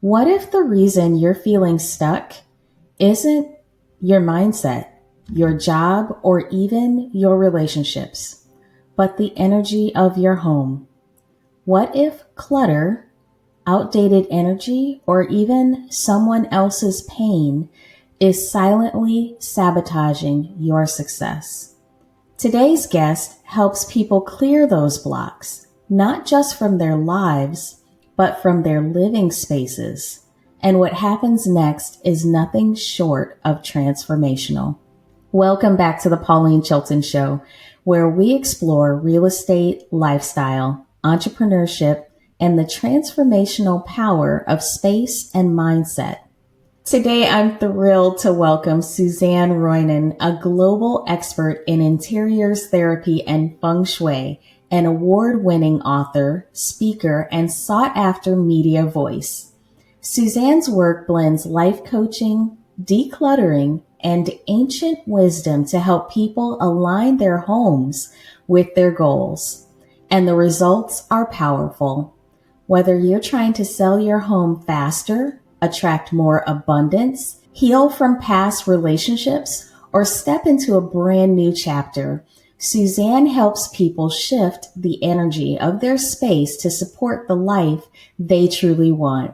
What if the reason you're feeling stuck isn't your mindset, your job, or even your relationships, but the energy of your home? What if clutter, outdated energy, or even someone else's pain is silently sabotaging your success? Today's guest helps people clear those blocks, not just from their lives, but from their living spaces. And what happens next is nothing short of transformational. Welcome back to the Pauline Chilton Show, where we explore real estate, lifestyle, entrepreneurship, and the transformational power of space and mindset. Today, I'm thrilled to welcome Suzanne Roynon, a global expert in interiors therapy and Feng Shui, an award-winning author, speaker, and sought-after media voice. Suzanne's work blends life coaching, decluttering, and ancient wisdom to help people align their homes with their goals. And the results are powerful. Whether you're trying to sell your home faster, attract more abundance, heal from past relationships, or step into a brand new chapter, Suzanne helps people shift the energy of their space to support the life they truly want.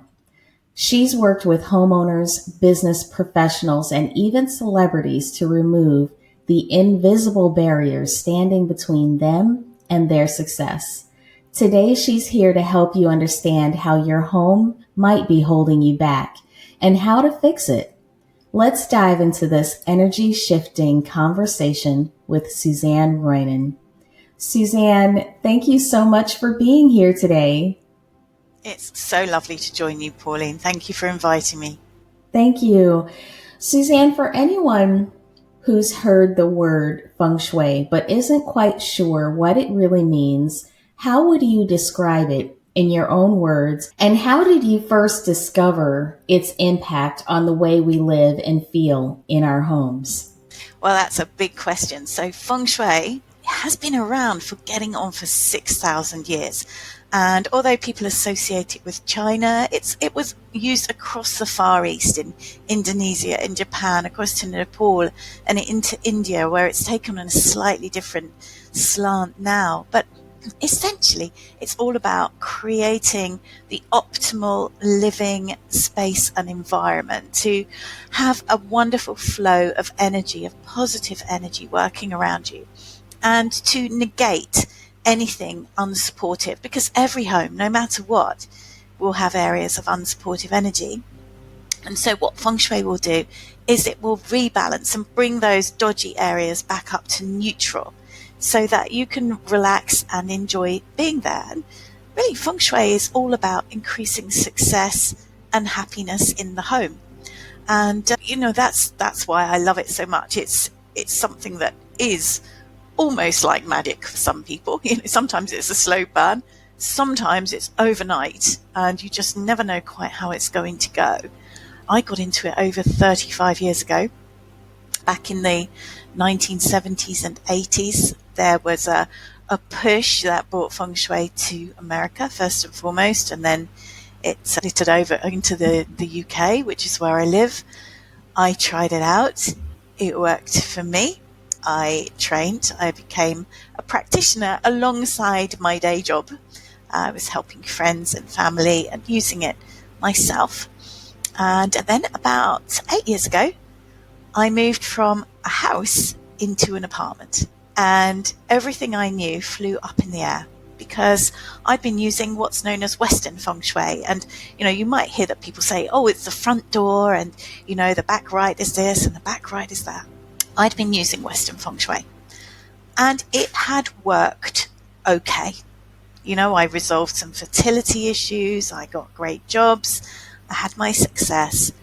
She's worked with homeowners, business professionals, and even celebrities to remove the invisible barriers standing between them and their success. Today, she's here to help you understand how your home might be holding you back and how to fix it. Let's dive into this energy shifting conversation with Suzanne Roynon. Suzanne, thank you so much for being here today. It's so lovely to join you, Pauline. Thank you for inviting me. Thank you. Suzanne, for anyone who's heard the word Feng Shui but isn't quite sure what it really means, how would you describe it in your own words? And how did you first discover its impact on the way we live and feel in our homes? Well, that's a big question. So Feng Shui has been around for getting on for 6,000 years. And although people associate it with China, it was used across the Far East, in Indonesia, in Japan, across to Nepal, and into India, where it's taken on a slightly different slant now. But essentially, it's all about creating the optimal living space and environment to have a wonderful flow of energy, of positive energy working around you, and to negate anything unsupportive, because every home, no matter what, will have areas of unsupportive energy. And so what Feng Shui will do is it will rebalance and bring those dodgy areas back up to neutral so that you can relax and enjoy being there. And really, Feng Shui is all about increasing success and happiness in the home. And, that's why I love it so much. It's something that is almost like magic for some people. Sometimes it's a slow burn, sometimes it's overnight, and you just never know quite how it's going to go. I got into it over 35 years ago. Back in the 1970s and 80s, there was a push that brought Feng Shui to America, first and foremost, and then it slid over into the UK, which is where I live. I tried it out. It worked for me. I trained. I became a practitioner alongside my day job. I was helping friends and family and using it myself. And then about 8 years ago, I moved from a house into an apartment, and everything I knew flew up in the air because I'd been using what's known as Western Feng Shui. And, you might hear that people say, oh, it's the front door, and, the back right is this and the back right is that. I'd been using Western Feng Shui, and it had worked okay. I resolved some fertility issues, I got great jobs, I had my success.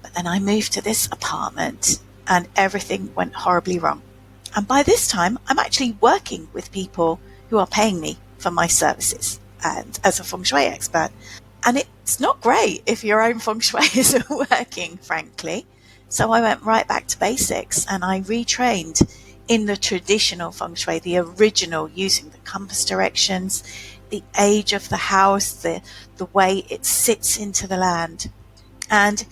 But then I moved to this apartment and everything went horribly wrong. And by this time, I'm actually working with people who are paying me for my services and as a Feng Shui expert. And it's not great if your own Feng Shui isn't working, frankly. So I went right back to basics and I retrained in the traditional Feng Shui, the original, using the compass directions, the age of the house, the way it sits into the land. And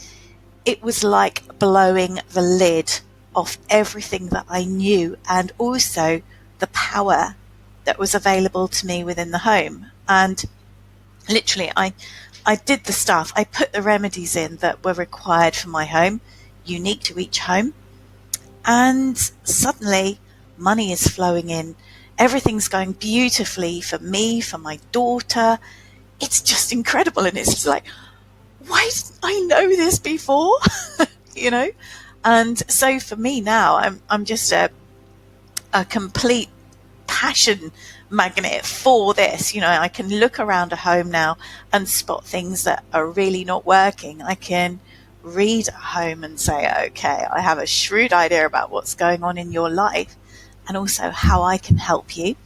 it was like blowing the lid off everything that I knew, and also the power that was available to me within the home. And literally, I did the stuff. I put the remedies in that were required for my home, unique to each home. And suddenly money is flowing in. Everything's going beautifully for me, for my daughter. It's just incredible. And it's just like, why didn't I know this before? you know? And so for me now, I'm just a complete passion magnet for this. I can look around a home now and spot things that are really not working. I can read a home and say, okay, I have a shrewd idea about what's going on in your life, and also how I can help you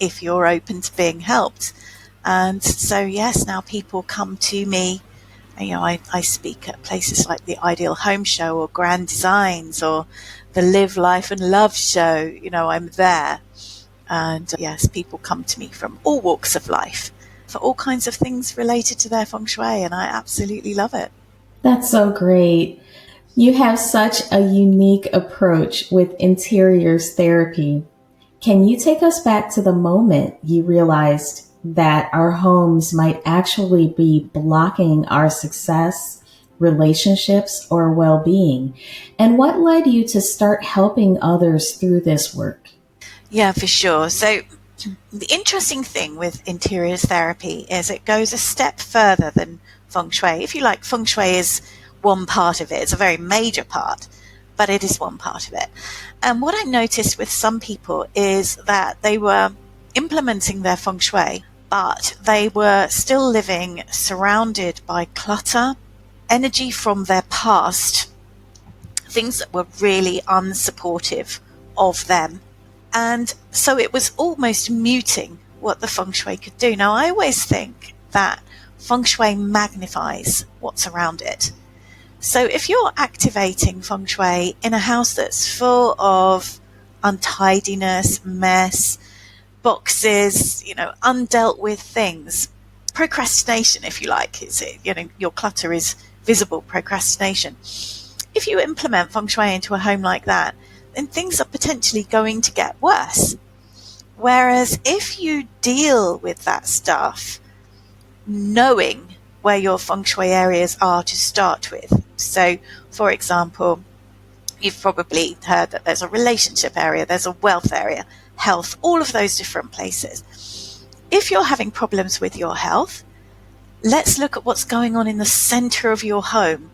if you're open to being helped. And so, yes, now people come to me. I speak at places like the Ideal Home Show or Grand Designs or the Live, Life and Love Show. I'm there. And yes, people come to me from all walks of life for all kinds of things related to their feng shui, and I absolutely love it. That's so great. You have such a unique approach with interiors therapy. Can you take us back to the moment you realized that our homes might actually be blocking our success, relationships, or well-being? And what led you to start helping others through this work? Yeah, for sure. So the interesting thing with interiors therapy is it goes a step further than feng shui. If you like, feng shui is one part of it. It's a very major part, but it is one part of it. And what I noticed with some people is that they were implementing their feng shui, but they were still living surrounded by clutter, energy from their past, things that were really unsupportive of them. And so it was almost muting what the feng shui could do. Now, I always think that feng shui magnifies what's around it. So if you're activating feng shui in a house that's full of untidiness, mess, boxes, undealt with things, procrastination, if you like, your clutter is visible procrastination. If you implement feng shui into a home like that, then things are potentially going to get worse. Whereas if you deal with that stuff, knowing where your feng shui areas are to start with. So, for example, you've probably heard that there's a relationship area, there's a wealth area, health, all of those different places. If you're having problems with your health, let's look at what's going on in the center of your home.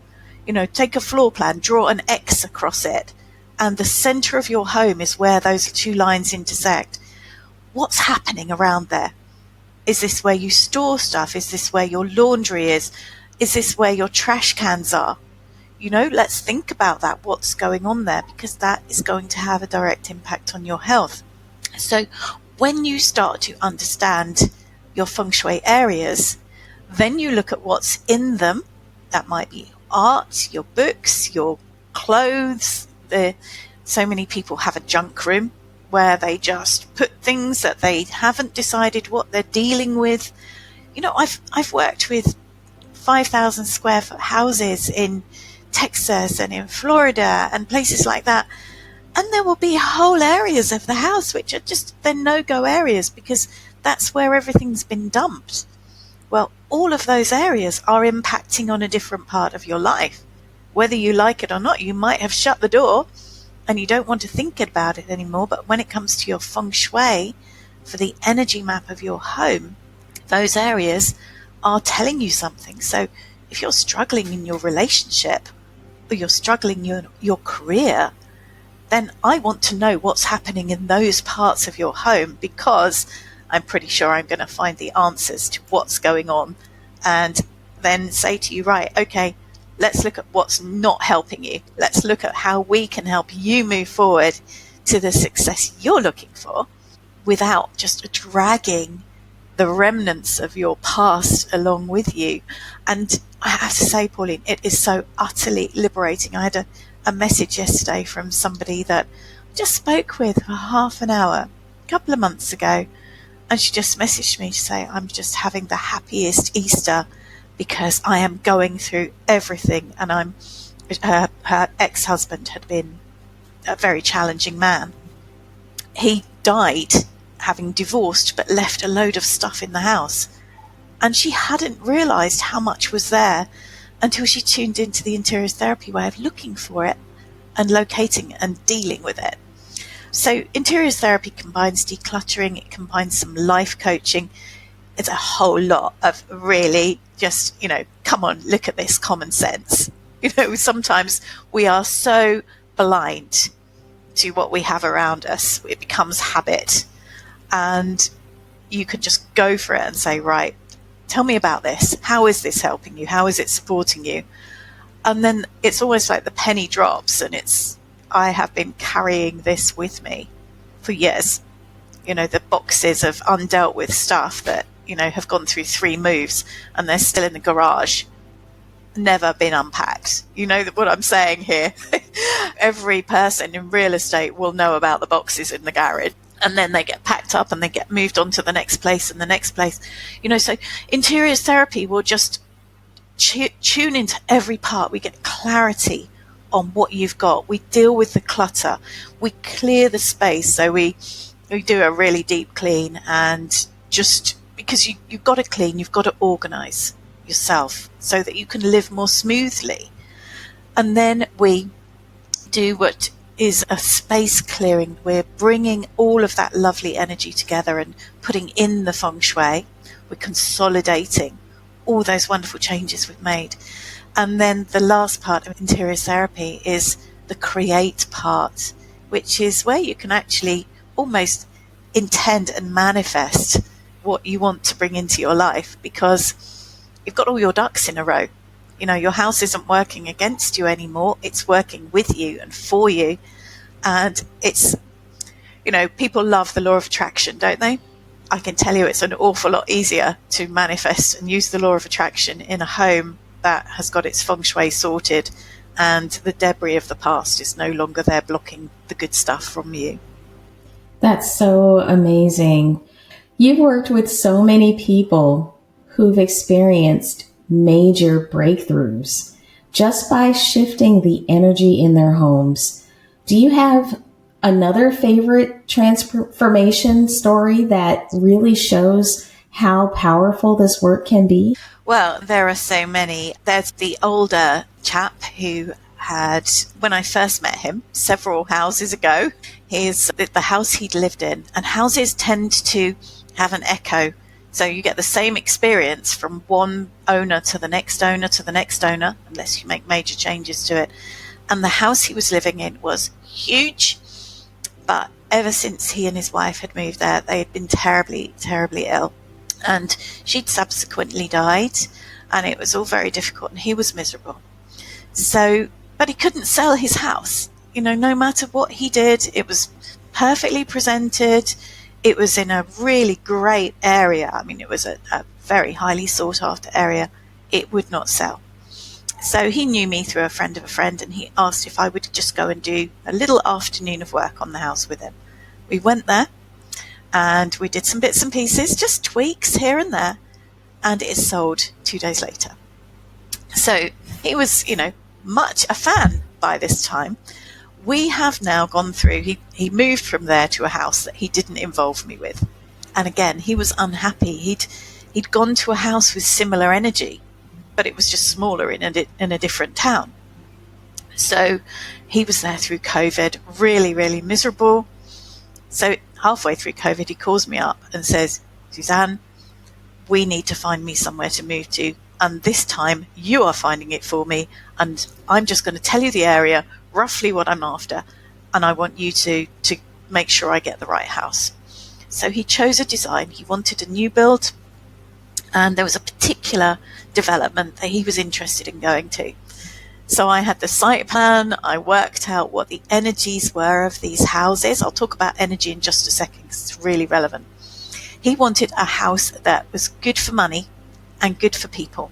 Take a floor plan, draw an X across it, and the center of your home is where those two lines intersect. What's happening around there? Is this where you store stuff? Is this where your laundry is? Is this where your trash cans are? Let's think about that, what's going on there, because that is going to have a direct impact on your health. So when you start to understand your feng shui areas, then you look at what's in them. That might be art, your books, your clothes. So many people have a junk room where they just put things that they haven't decided what they're dealing with. I've worked with 5,000 square foot houses in Texas and in Florida and places like that. And there will be whole areas of the house which are just, they're no-go areas because that's where everything's been dumped. Well, all of those areas are impacting on a different part of your life. Whether you like it or not, you might have shut the door and you don't want to think about it anymore. But when it comes to your feng shui, for the energy map of your home, those areas are telling you something. So if you're struggling in your relationship or you're struggling in your career, then I want to know what's happening in those parts of your home, because I'm pretty sure I'm going to find the answers to what's going on and then say to you, right, okay, let's look at what's not helping you. Let's look at how we can help you move forward to the success you're looking for without just dragging the remnants of your past along with you. And I have to say, Pauline, it is so utterly liberating. I had a message yesterday from somebody that I just spoke with for half an hour a couple of months ago, And she just messaged me to say, I'm just having the happiest Easter because I am going through everything. And her ex-husband had been a very challenging man. He died having divorced, but left a load of stuff in the house. And she hadn't realised how much was there until she tuned into the interior therapy way of looking for it and locating it and dealing with it. So interior therapy combines decluttering, it combines some life coaching. It's a whole lot of really just, come on, look at this common sense. Sometimes we are so blind to what we have around us. It becomes habit. And you can just go for it and say, right, tell me about this. How is this helping you? How is it supporting you? And then it's almost like the penny drops, and I have been carrying this with me for years. The boxes of undealt with stuff that, have gone through 3 moves and they're still in the garage, never been unpacked. You know what I'm saying here? Every person in real estate will know about the boxes in the garage. And then they get packed up and they get moved on to the next place and the next place. So interior therapy will just tune into every part. We get clarity on what you've got. We deal with the clutter. We clear the space. So we do a really deep clean, and just because you've got to clean, you've got to organize yourself so that you can live more smoothly. And then we do what is a space clearing. We're bringing all of that lovely energy together and putting in the Feng Shui. We're consolidating all those wonderful changes we've made. And then the last part of interior therapy is the create part, which is where you can actually almost intend and manifest what you want to bring into your life, because you've got all your ducks in a row. Your house isn't working against you anymore. It's working with you and for you. And it's, people love the law of attraction, don't they? I can tell you it's an awful lot easier to manifest and use the law of attraction in a home that has got its feng shui sorted and the debris of the past is no longer there blocking the good stuff from you. That's so amazing. You've worked with so many people who've experienced major breakthroughs just by shifting the energy in their homes. Do you have another favorite transformation story that really shows how powerful this work can be? Well, there are so many. There's the older chap who had, when I first met him several houses ago, the house he'd lived in, and houses tend to have an echo. So you get the same experience from one owner to the next owner to the next owner, unless you make major changes to it. And the house he was living in was huge, but ever since he and his wife had moved there, they had been terribly, terribly ill. And she'd subsequently died, and it was all very difficult, and he was miserable. So, but he couldn't sell his house. No matter what he did, it was perfectly presented. It was in a really great area. I mean, it was a very highly sought after area. It would not sell. So he knew me through a friend of a friend, and he asked if I would just go and do a little afternoon of work on the house with him. We went there and we did some bits and pieces, just tweaks here and there, and it sold 2 days later. So he was, much a fan by this time. We have now gone through, he moved from there to a house that he didn't involve me with. And again, he was unhappy. He'd gone to a house with similar energy, but it was just smaller in a different town. So he was there through COVID, really, really miserable. So halfway through COVID, he calls me up and says, Suzanne, we need to find me somewhere to move to. And this time you are finding it for me. And I'm just going to tell you the area, roughly what I'm after. And I want you to make sure I get the right house. So he chose a design. He wanted a new build. And there was a particular development that he was interested in going to. So I had the site plan. I worked out what the energies were of these houses. I'll talk about energy in just a second because it's really relevant. He wanted a house that was good for money and good for people.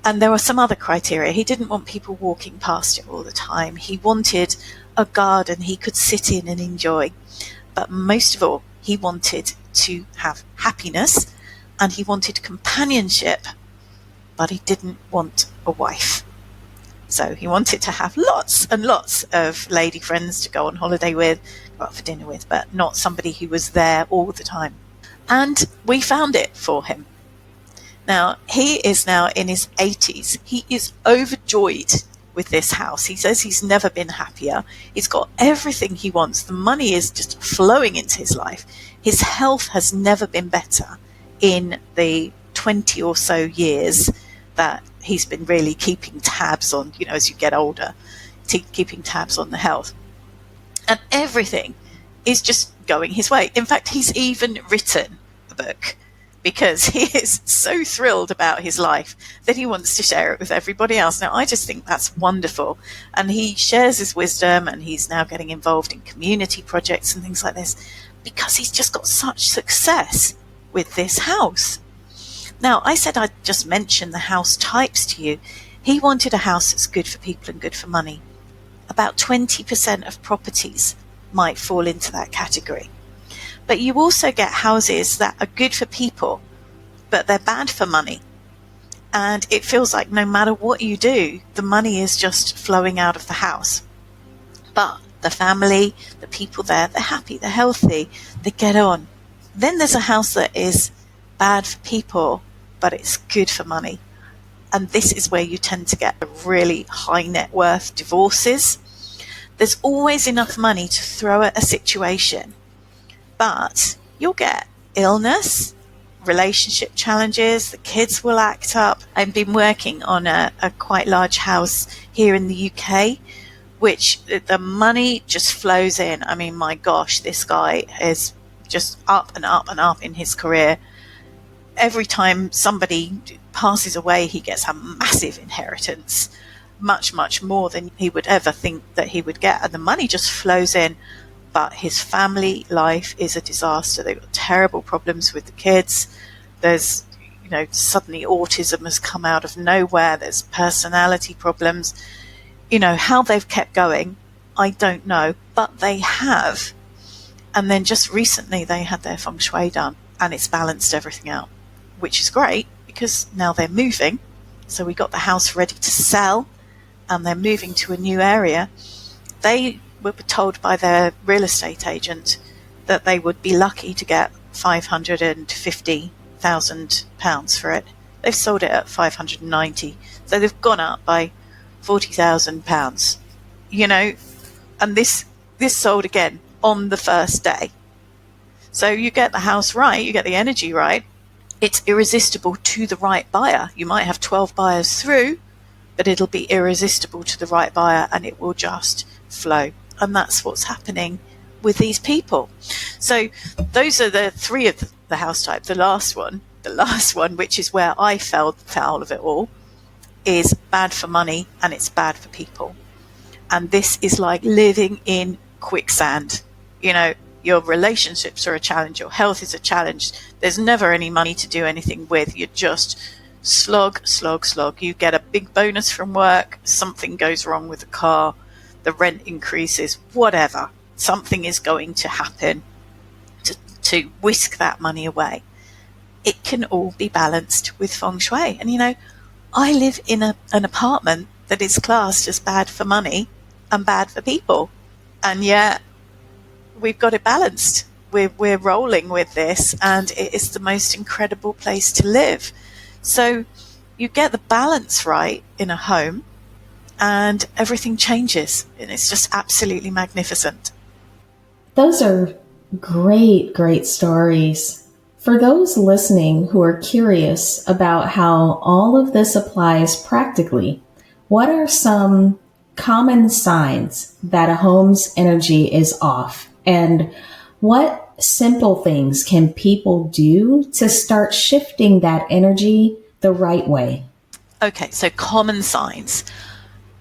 And there were some other criteria. He didn't want people walking past it all the time. He wanted a garden he could sit in and enjoy. But most of all, he he wanted to have happiness and he wanted companionship, but he didn't want a wife. So he wanted to have lots and lots of lady friends to go on holiday with, go out for dinner with, but not somebody who was there all the time. And we found it for him. Now, he is now in his 80s. He is overjoyed with this house. He says he's never been happier. He's got everything he wants. The money is just flowing into his life. His health has never been better in the 20 or so years that he's been really keeping tabs on, as you get older, keeping tabs on the health. And everything is just going his way. In fact, he's even written a book because he is so thrilled about his life that he wants to share it with everybody else. Now, I just think that's wonderful. And he shares his wisdom, and he's now getting involved in community projects and things like this because he's just got such success with this house. Now, I said I'd just mention the house types to you. He wanted a house that's good for people and good for money. About 20% of properties might fall into that category. But you also get houses that are good for people, but they're bad for money. And it feels like no matter what you do, the money is just flowing out of the house. But the family, the people there, they're happy, they're healthy, they get on. Then there's a house that is bad for people, but it's good for money. And this is where you tend to get really high net worth divorces. There's always enough money to throw at a situation, but you'll get illness, relationship challenges, the kids will act up. I've been working on a quite large house here in the UK, which the money just flows in. I mean, my gosh, this guy is just up and up and up in his career. Every time somebody passes away, he gets a massive inheritance, much, much more than he would ever think that he would get. And the money just flows in. But his family life is a disaster. They've got terrible problems with the kids. There's, suddenly autism has come out of nowhere. There's personality problems. How they've kept going, I don't know, but they have. And then just recently they had their Feng Shui done, and it's balanced everything out, which is great because now they're moving. So we got the house ready to sell, and they're moving to a new area. They were told by their real estate agent that they would be lucky to get £550,000 for it. They've sold it at $590,000, so they've gone up by £40,000. And this sold again on the first day. So you get the house right, you get the energy right. It's irresistible to the right buyer. You might have 12 buyers through, but it'll be irresistible to the right buyer, and it will just flow. And that's what's happening with these people. So those are the three of the house type. The last one, which is where I fell foul of it all, is bad for money and it's bad for people. And this is like living in quicksand. Your relationships are a challenge. Your health is a challenge. There's never any money to do anything with. You're just slog. You get a big bonus from work. Something goes wrong with the car. The rent increases, whatever. Something is going to happen to whisk that money away. It can all be balanced with Feng Shui. And, I live in an apartment that is classed as bad for money and bad for people. And yet we've got it balanced. We're rolling with this, and it is the most incredible place to live. So you get the balance right in a home, and everything changes, and it's just absolutely magnificent. Those are great stories. For those listening who are curious about how all of this applies practically, what are some common signs that a home's energy is off? And what simple things can people do to start shifting that energy the right way? Okay, so common signs.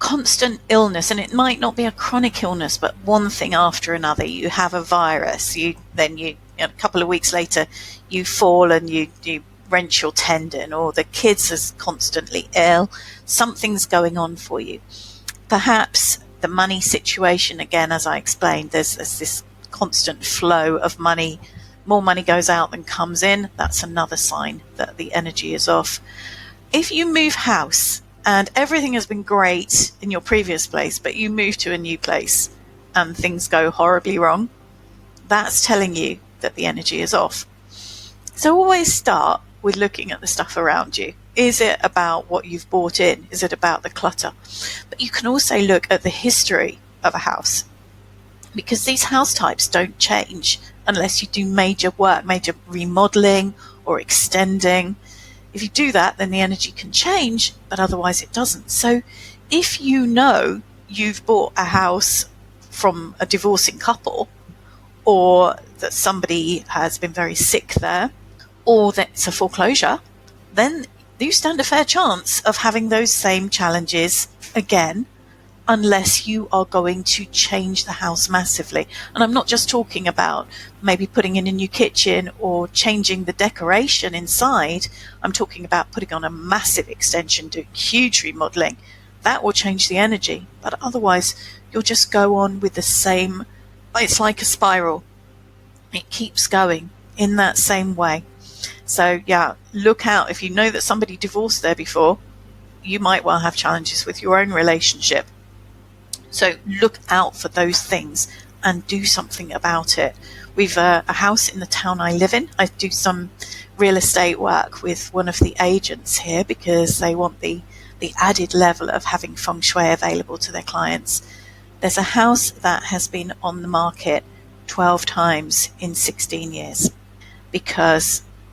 Constant illness, and it might not be a chronic illness, but one thing after another. You have a virus, a couple of weeks later you fall and you wrench your tendon, or the kids are constantly ill. Something's going on for you. Perhaps the money situation, again, as I explained, there's this constant flow of money more money goes out than comes in, that's another sign that the energy is off. If you move house and everything has been great in your previous place, but you move to a new place and things go horribly wrong, that's telling you that the energy is off. So always start with looking at the stuff around you. Is it about what you've bought in? Is it about the clutter? But you can also look at the history of a house, because these house types don't change unless you do major work, major remodeling or extending. If you do that, then the energy can change, but otherwise it doesn't. So if you know you've bought a house from a divorcing couple, or that somebody has been very sick there, or that it's a foreclosure, then you stand a fair chance of having those same challenges again, unless you are going to change the house massively. And I'm not just talking about maybe putting in a new kitchen or changing the decoration inside. I'm talking about putting on a massive extension, doing huge remodeling. That will change the energy. But otherwise, you'll just go on with the same. It's like a spiral. It keeps going in that same way. So yeah, look out. If you know that somebody divorced there before, you might well have challenges with your own relationship. So look out for those things and do something about it. We've a house in the town I live in. I do some real estate work with one of the agents here because they want the added level of having Feng Shui available to their clients. There's a house that has been on the market 12 times in 16 years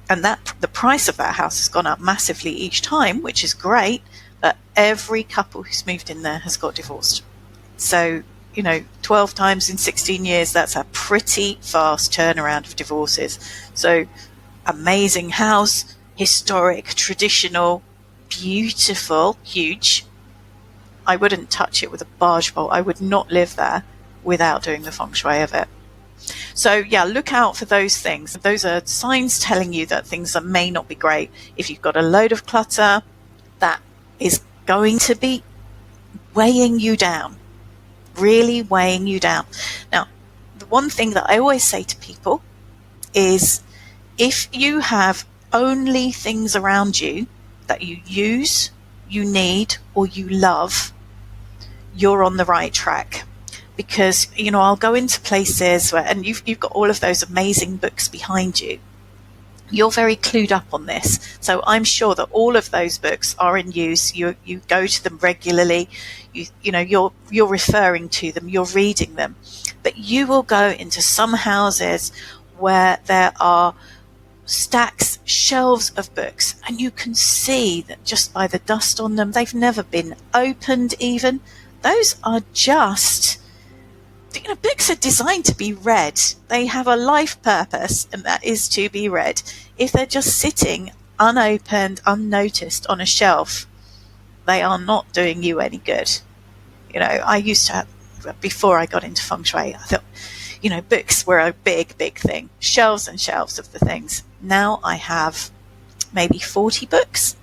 and the price of that house has gone up massively each time, which is great, but every couple who's moved in there has got divorced. So, 12 times in 16 years, that's a pretty fast turnaround of divorces. So, amazing house, historic, traditional, beautiful, huge. I wouldn't touch it with a barge pole. I would not live there without doing the Feng Shui of it. So yeah, look out for those things. Those are signs telling you that things may not be great. If you've got a load of clutter, that is going to be weighing you down, really weighing you down. Now, the one thing that I always say to people is if you have only things around you that you use, you need, or you love, you're on the right track. Because, I'll go into places where, and you've got all of those amazing books behind you. You're very clued up on this. So I'm sure that all of those books are in use. You go to them regularly. You're referring to them. You're reading them. But you will go into some houses where there are stacks, shelves of books, and you can see that just by the dust on them, they've never been opened even. Those are just... books are designed to be read. They have a life purpose, and that is to be read. If they're just sitting unopened, unnoticed on a shelf, they are not doing you any good. I used to, before I got into Feng Shui, I thought, books were a big, big thing. Shelves and shelves of the things. Now I have maybe 40 books,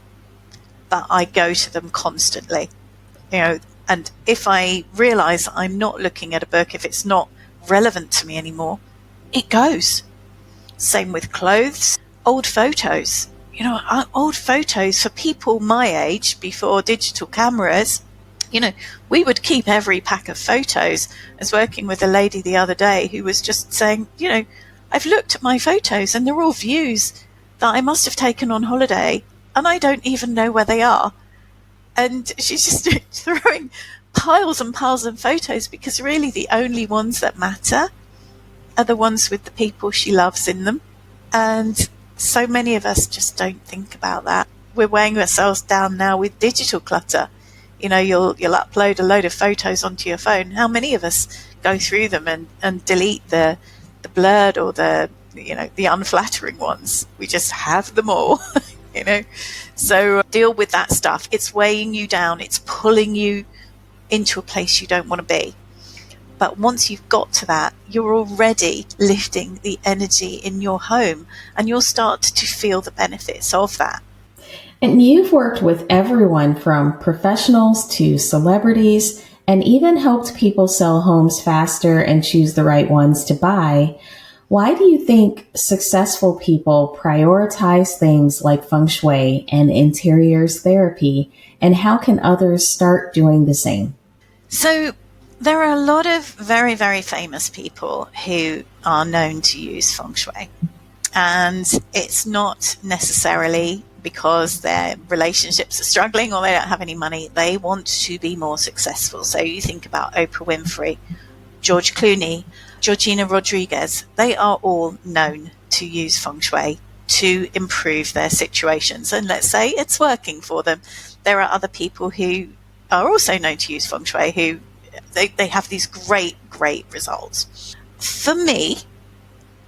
but I go to them constantly. And if I realize I'm not looking at a book, if it's not relevant to me anymore, it goes. Same with clothes, old photos. Old photos for people my age before digital cameras. We would keep every pack of photos. I was working with a lady the other day who was just saying, I've looked at my photos and they're all views that I must have taken on holiday and I don't even know where they are. And she's just throwing piles and piles of photos because really the only ones that matter are the ones with the people she loves in them. And so many of us just don't think about that. We're weighing ourselves down now with digital clutter. You'll upload a load of photos onto your phone. How many of us go through them and delete the blurred or the unflattering ones? We just have them all. So deal with that stuff. It's weighing you down. It's pulling you into a place you don't want to be. But once you've got to that, you're already lifting the energy in your home and you'll start to feel the benefits of that. And you've worked with everyone from professionals to celebrities and even helped people sell homes faster and choose the right ones to buy. Why do you think successful people prioritize things like feng shui and interiors therapy, and how can others start doing the same? So there are a lot of very, very famous people who are known to use feng shui. And it's not necessarily because their relationships are struggling or they don't have any money. They want to be more successful. So you think about Oprah Winfrey, George Clooney, Georgina Rodriguez. They are all known to use feng shui to improve their situations. And let's say it's working for them. There are other people who are also known to use feng shui who they have these great, great results. For me,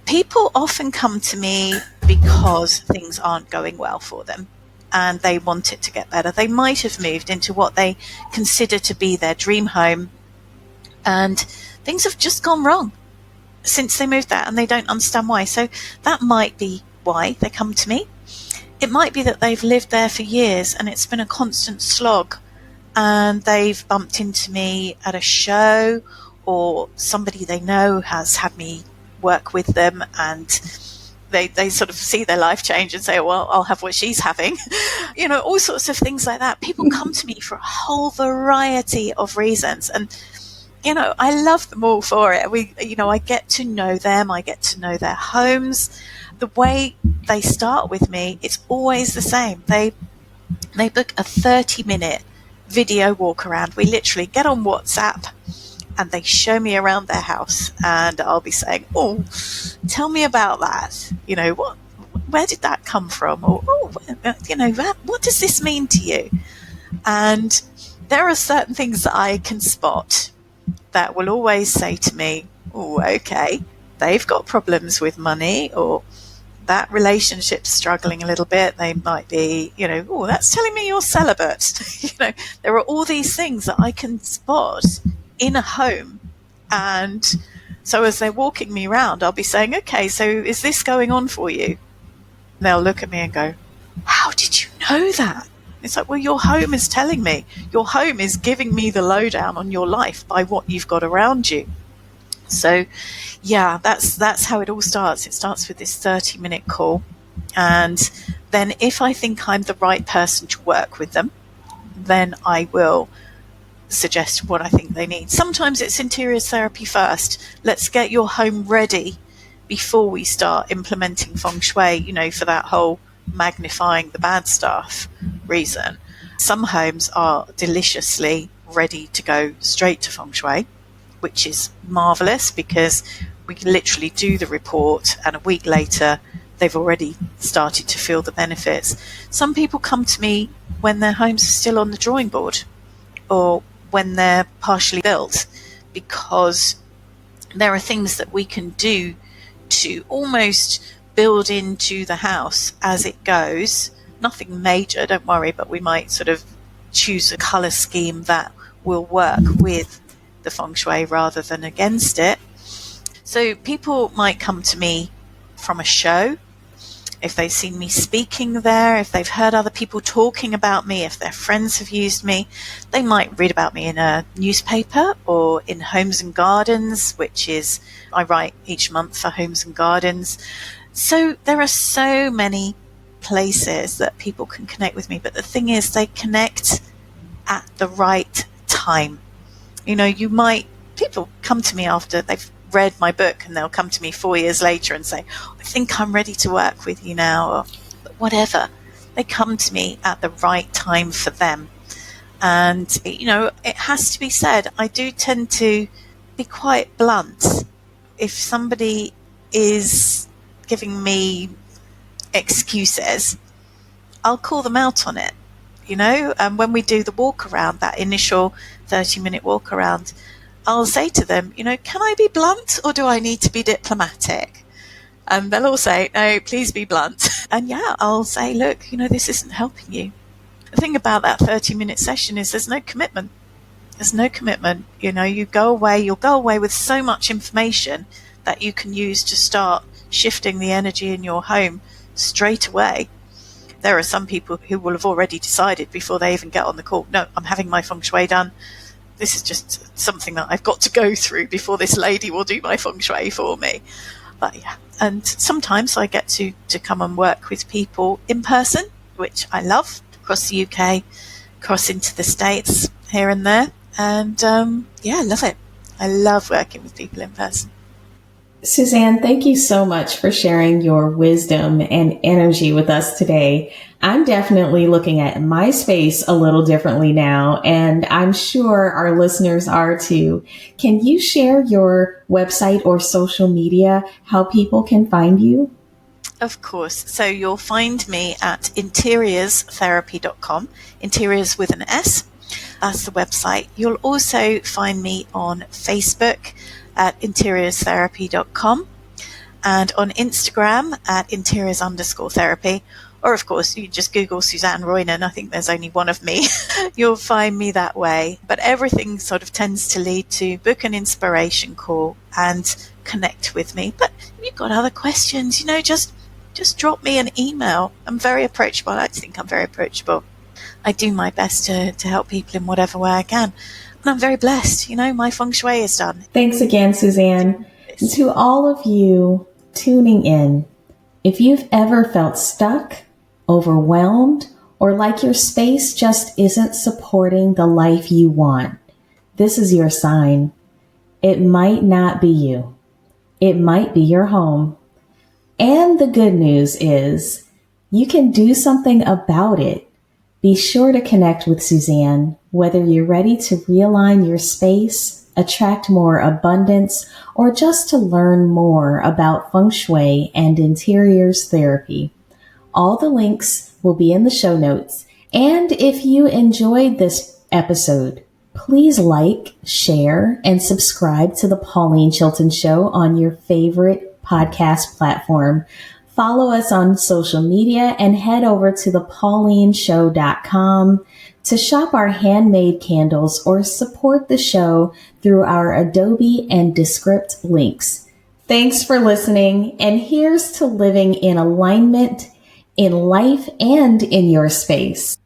people often come to me because things aren't going well for them and they want it to get better. They might have moved into what they consider to be their dream home and things have just gone wrong since they moved there and they don't understand why. So that might be why they come to me. It might be that they've lived there for years and it's been a constant slog and they've bumped into me at a show or somebody they know has had me work with them and they sort of see their life change and say, well, I'll have what she's having. All sorts of things like that. People come to me for a whole variety of reasons. And, I love them all for it. I get to know them. I get to know their homes. The way they start with me, it's always the same. They book a 30-minute video walk around. We literally get on WhatsApp and they show me around their house and I'll be saying, oh, tell me about that. Where did that come from? Or, what does this mean to you? And there are certain things that I can spot that will always say to me, oh, okay, they've got problems with money or that relationship's struggling a little bit. They might be, oh, that's telling me you're celibate. There are all these things that I can spot in a home. And so as they're walking me around, I'll be saying, okay, so is this going on for you? And they'll look at me and go, how did you know that? It's like, well, your home is telling me. Your home is giving me the lowdown on your life by what you've got around you. So, yeah, that's how it all starts. It starts with this 30-minute call. And then if I think I'm the right person to work with them, then I will suggest what I think they need. Sometimes it's interiors therapy first. Let's get your home ready before we start implementing feng shui, for that whole magnifying the bad stuff reason. Some homes are deliciously ready to go straight to feng shui, which is marvelous because we can literally do the report and a week later they've already started to feel the benefits. Some people come to me when their homes are still on the drawing board or when they're partially built, because there are things that we can do to almost build into the house as it goes. Nothing major, don't worry, but we might sort of choose a color scheme that will work with the feng shui rather than against it. So people might come to me from a show, if they've seen me speaking there, if they've heard other people talking about me, if their friends have used me. They might read about me in a newspaper or in Homes and Gardens, which is, I write each month for Homes and Gardens. So there are so many places that people can connect with me. But the thing is, they connect at the right time. People come to me after they've read my book and they'll come to me 4 years later and say, I think I'm ready to work with you now, or whatever. They come to me at the right time for them. And, it has to be said, I do tend to be quite blunt. If somebody is giving me excuses, I'll call them out on it, and when we do the walk around, that initial 30-minute walk around, I'll say to them, can I be blunt or do I need to be diplomatic? And they'll all say, no, please be blunt. And I'll say, look, this isn't helping you. The thing about that 30-minute session is there's no commitment. There's no commitment. You'll go away with so much information that you can use to start shifting the energy in your home straight away. There are some people who will have already decided before they even get on the call, no, I'm having my feng shui done. This is just something that I've got to go through before this lady will do my feng shui for me. But yeah, and sometimes I get to come and work with people in person, which I love, across the UK, across into the States here and there. And yeah, I love it. I love working with people in person. Suzanne, thank you so much for sharing your wisdom and energy with us today. I'm definitely looking at my space a little differently now, and I'm sure our listeners are too. Can you share your website or social media, how people can find you? Of course. So you'll find me at interiorsTherapy.com, interiors with an S. That's the website. You'll also find me on Facebook at interiorsTherapy.com and on Instagram at interiors_therapy. Or, of course, you just Google Suzanne Roynon. I think there's only one of me. You'll find me that way. But everything sort of tends to lead to book an inspiration call and connect with me. But if you've got other questions, just drop me an email. I'm very approachable. I like to think I'm very approachable. I do my best to help people in whatever way I can. And I'm very blessed. My feng shui is done. Thanks again, Suzanne. And to all of you tuning in, if you've ever felt stuck, overwhelmed, or like your space just isn't supporting the life you want, this is your sign. It might not be you. It might be your home. And the good news is you can do something about it. Be sure to connect with Suzanne, whether you're ready to realign your space, attract more abundance, or just to learn more about feng shui and interiors therapy. All the links will be in the show notes. And if you enjoyed this episode, please like, share, and subscribe to the Pauline Chilton Show on your favorite podcast platform. Follow us on social media and head over to thepaulineshow.com to shop our handmade candles or support the show through our Adobe and Descript links. Thanks for listening, and here's to living in alignment in life and in your space.